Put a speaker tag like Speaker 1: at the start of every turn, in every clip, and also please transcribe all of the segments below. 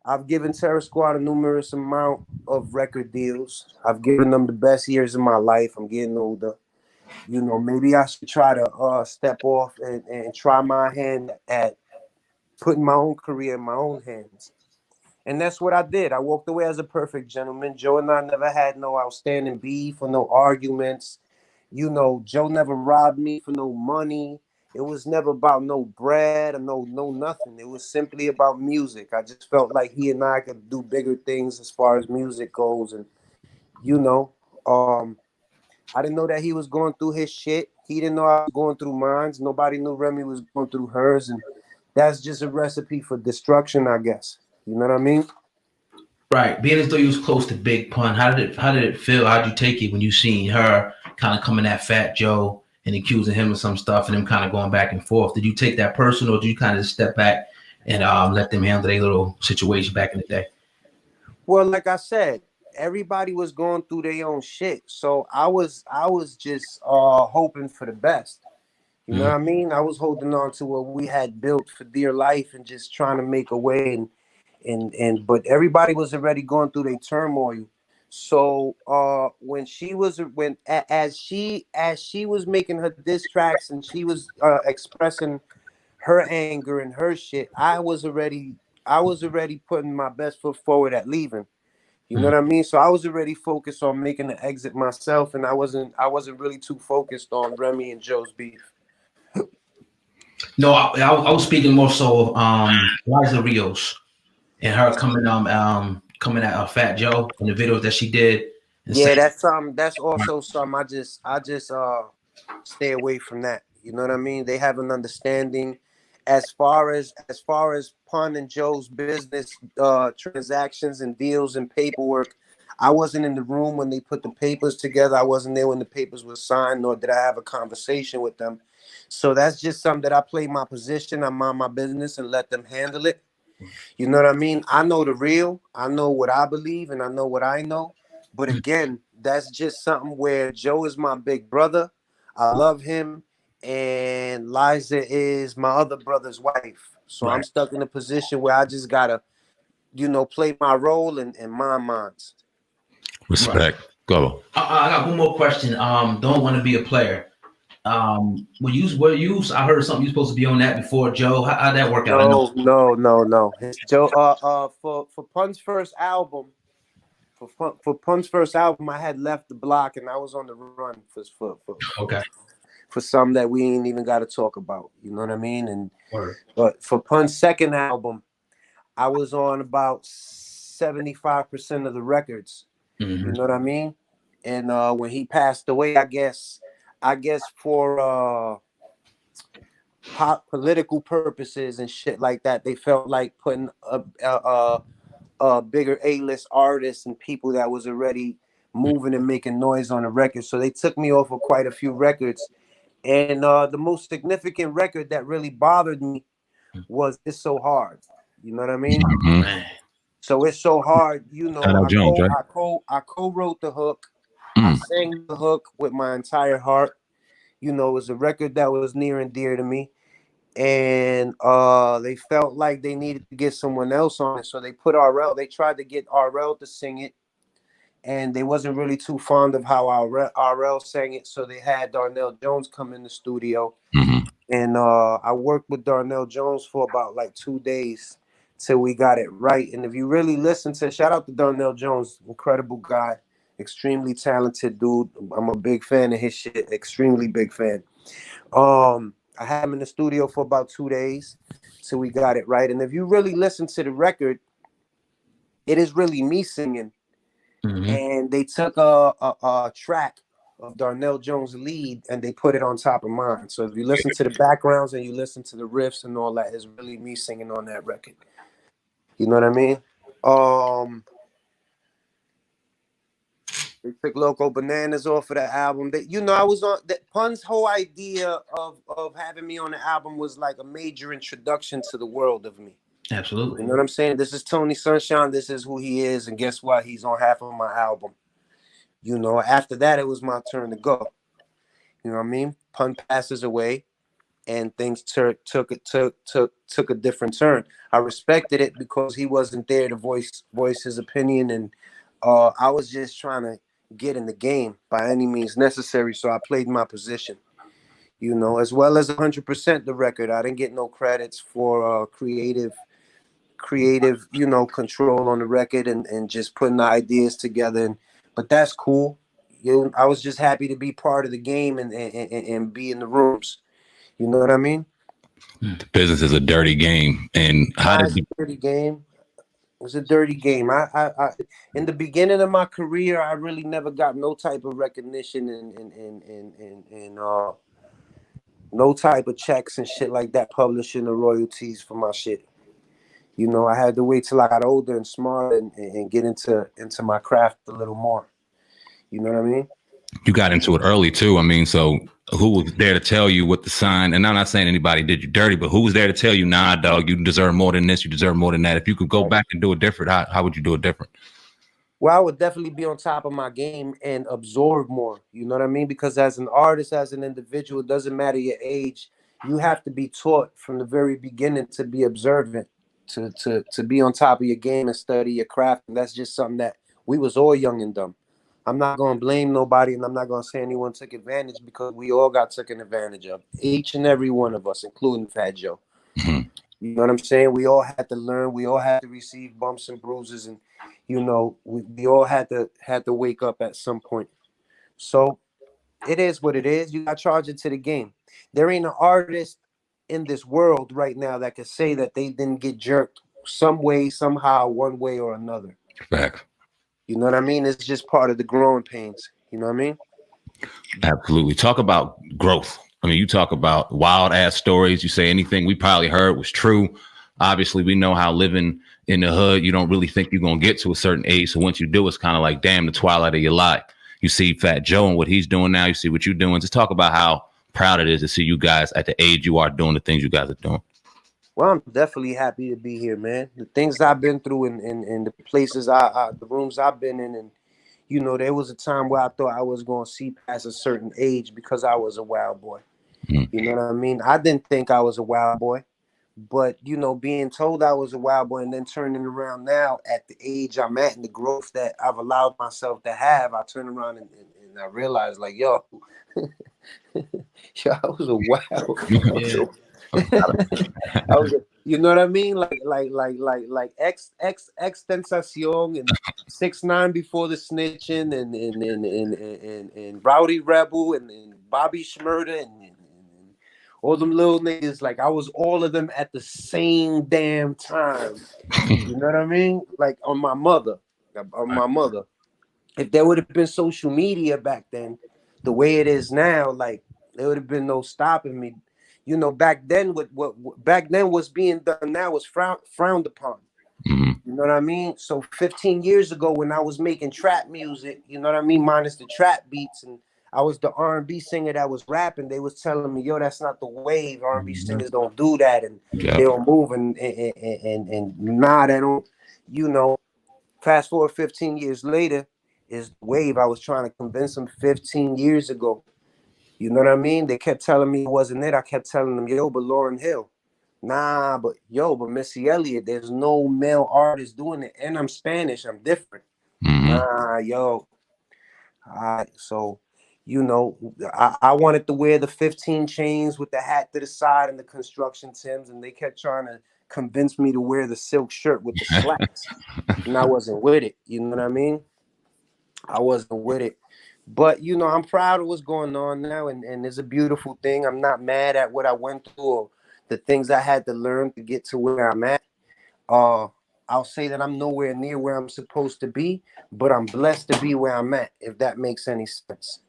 Speaker 1: I've given Terror Squad a numerous amount of record deals. I've given them the best years of my life. I'm getting older. Maybe I should try to step off and try my hand at putting my own career in my own hands. And that's what I did. I walked away as a perfect gentleman. Joe and I never had no outstanding beef or no arguments. Joe never robbed me for no money. It was never about no bread or no nothing. It was simply about music. I just felt like he and I could do bigger things as far as music goes. And you know, um, I didn't know that he was going through his shit. He didn't know I was going through mine. Nobody knew Remy was going through hers, and that's just a recipe for destruction, I guess. You know what I mean?
Speaker 2: Right. Being as though you was close to Big Pun, how did it feel? How did you take it when you seen her kind of coming at Fat Joe and accusing him of some stuff and them kind of going back and forth? Did you take that personal, or did you kind of step back and let them handle their little situation back in the day?
Speaker 1: Well, like I said, everybody was going through their own shit. So I was just hoping for the best. You know what I mean? I was holding on to what we had built for dear life and just trying to make a way and but everybody was already going through their turmoil. So when she was when as she was making her diss tracks and she was expressing her anger and her shit, I was already putting my best foot forward at leaving. You know what I mean? So I was already focused on making the exit myself, and I wasn't really too focused on Remy and Joe's beef.
Speaker 2: No, I was speaking more so of Liza Rios and her coming at Fat Joe in the videos that she did and
Speaker 1: Yeah,
Speaker 2: saying,
Speaker 1: that's also some I just stay away from that. You know what I mean? They have an understanding as far as Pun and Joe's business transactions and deals and paperwork. I wasn't in the room when they put the papers together. I wasn't there when the papers were signed, nor did I have a conversation with them. So that's just something that I play my position. I mind my business and let them handle it. You know what I mean? I know the real. I know what I believe and I know what I know. But again, that's just something where Joe is my big brother. I love him. And Liza is my other brother's wife. So I'm
Speaker 2: right.
Speaker 1: stuck in a position where I just gotta, play my role and mind mines.
Speaker 2: Right.
Speaker 3: Respect. Go.
Speaker 2: I got one more question. Don't want to be a player. I heard something you supposed to be on that before Joe. How'd that work out? I know.
Speaker 1: No, no, no, no. It's Joe. For Pun's first album, for Pun's first album, I had left the block and I was on the run
Speaker 2: Okay.
Speaker 1: for some that we ain't even got to talk about. You know what I mean? And
Speaker 2: Word.
Speaker 1: but for Pun's second album, I was on about 75% of the records. You
Speaker 2: Hmm.
Speaker 1: know what I mean? And when he passed away, I guess for political purposes and shit like that, they felt like putting a bigger A-list artists and people that was already moving and making noise on the record. So they took me off of quite a few records. And the most significant record that really bothered me was "It's So Hard." You know what I mean?
Speaker 3: Mm-hmm.
Speaker 2: Man.
Speaker 1: So "It's So Hard."
Speaker 3: Shout out Jones, right?
Speaker 1: I co-wrote the hook. I
Speaker 3: Mm.
Speaker 1: sang the hook with my entire heart. It was a record that was near and dear to me. And they felt like they needed to get someone else on it, so they put RL. They tried to get RL to sing it, and they wasn't really too fond of how RL sang it, so they had Donnell Jones come in the studio.
Speaker 3: Mm-hmm.
Speaker 1: And I worked with Donnell Jones for about like 2 days till we got it right. And if you really listen to, shout out to Donnell Jones, incredible guy, extremely talented dude. I'm a big fan of his shit, extremely big fan. I had him in the studio for about 2 days till we got it right. And if you really listen to the record, it is really me singing.
Speaker 2: Hmm.
Speaker 1: And they took a track of Darnell Jones' lead and they put it on top of mine. So if you listen to the backgrounds and you listen to the riffs and all that, it's really me singing on that record. You know what I mean? Um, they took Loco Bananas off of the album. I was on that. Pun's whole idea of having me on the album was like a major introduction to the world of me. You
Speaker 2: Absolutely.
Speaker 1: know what I'm saying? This is Tony Sunshine. This is who he is. And guess what? He's on half of my album. After that, it was my turn to go. You know what I mean? Pun passes away. and things took a different turn. I respected it because he wasn't there to voice his opinion, and I was just trying to get in the game by any means necessary. So I played my position, as well as 100% the record. I didn't get no credits for creative, control on the record and just putting the ideas together. But that's cool. I was just happy to be part of the game and be in the rooms. You know what I mean?
Speaker 3: The business is a dirty game. And how did you?
Speaker 1: Dirty game. It was a dirty game. I in the beginning of my career, I really never got no type of recognition and no type of checks and shit like that, publishing the royalties for my shit. I had to wait till I got older and smarter and get into my craft a little more. You know what I mean?
Speaker 3: You got into it early too. I mean, so who was there to tell you what to sign? And I'm not saying anybody did you dirty, but who was there to tell you, nah, dog, you deserve more than this, you deserve more than that? If you could go back and do it different, how would you do it different?
Speaker 1: Well, I would definitely be on top of my game and absorb more. You know what I mean? Because as an artist, as an individual, it doesn't matter your age. You have to be taught from the very beginning to be observant, to be on top of your game and study your craft. And that's just something that we was all young and dumb. I'm not going to blame nobody, and I'm not going to say anyone took advantage, because we all got taken advantage of. Each and every one of us, including Fat Joe.
Speaker 3: Mm-hmm.
Speaker 1: You know what I'm saying? We all had to learn. We all had to receive bumps and bruises, and we all had to wake up at some point. So it is what it is. You got to charge it to the game. There ain't an artist in this world right now that can say that they didn't get jerked some way, somehow, one way or another.
Speaker 3: Facts.
Speaker 1: You know what I mean? It's just part of the growing pains. You know what I mean?
Speaker 3: Absolutely. Talk about growth. I mean, you talk about wild ass stories. You say anything we probably heard was true. Obviously, we know how living in the hood, you don't really think you're going to get to a certain age. So once you do, it's kind of like, damn, the twilight of your life. You see Fat Joe and what he's doing now. You see what you're doing. Just talk about how proud it is to see you guys at the age you are doing the things you guys are doing.
Speaker 1: Well, I'm definitely happy to be here, man. The things I've been through and the places the rooms I've been in, and there was a time where I thought I was going to see past a certain age because I was a wild boy.
Speaker 3: Mm.
Speaker 1: You know what I mean? I didn't think I was a wild boy, but being told I was a wild boy and then turning around now at the age I'm at and the growth that I've allowed myself to have, I turn around and I realized, like, yo, I was a wild.
Speaker 2: Yeah.
Speaker 1: I was, you know what I mean? Like X Tentacion and 6ix9ine before the snitching and Rowdy Rebel and Bobby Shmurda and all them little niggas. Like, I was all of them at the same damn time. You know what I mean? Like, on my mother. If there would have been social media back then, the way it is now, like, there would have been no stopping me. Back then, what back then was being done now was frowned upon.
Speaker 3: Mm-hmm.
Speaker 1: You know what I mean? So 15 years ago, when I was making trap music, you know what I mean, minus the trap beats, and I was the R&B singer that was rapping, they was telling me, yo, that's not the wave. R&B singers don't do that, and they don't move, and nah, they don't. Fast forward 15 years later, is the wave. I was trying to convince them 15 years ago. You know what I mean? They kept telling me it wasn't it. I kept telling them, yo, but Lauryn Hill. Nah, but Missy Elliott, there's no male artist doing it. And I'm Spanish. I'm different.
Speaker 3: Mm-hmm.
Speaker 1: Nah, yo. All right, so, I wanted to wear the 15 chains with the hat to the side and the construction Timbs, and they kept trying to convince me to wear the silk shirt with the slacks. And I wasn't with it. You know what I mean? I wasn't with it. But, I'm proud of what's going on now, and it's a beautiful thing. I'm not mad at what I went through or the things I had to learn to get to where I'm at. I'll say that I'm nowhere near where I'm supposed to be, but I'm blessed to be where I'm at, if that makes any sense.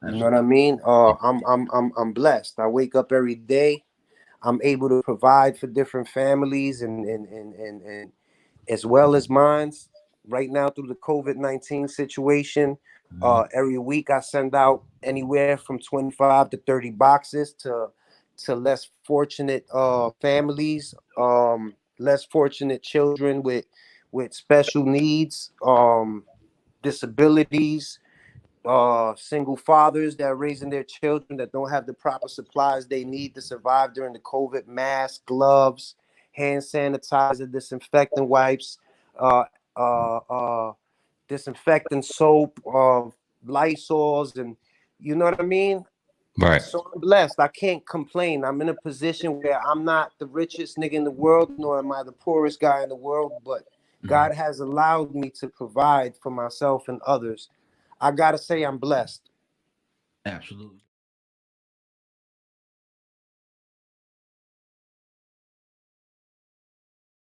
Speaker 1: You know what I mean? I'm blessed. I wake up every day. I'm able to provide for different families and as well as mines. Right now, through the COVID-19 situation, every week I send out anywhere from 25 to 30 boxes to less fortunate families, less fortunate children with special needs, disabilities, single fathers that are raising their children that don't have the proper supplies they need to survive during the COVID. Mask, gloves, hand sanitizer, disinfectant wipes, uh, uh, uh, disinfectant soap, Lysols, and you know what I mean?
Speaker 3: Right.
Speaker 1: So I'm blessed. I can't complain. I'm in a position where I'm not the richest nigga in the world, nor am I the poorest guy in the world, but God has allowed me to provide for myself and others. I gotta say I'm blessed.
Speaker 2: Absolutely.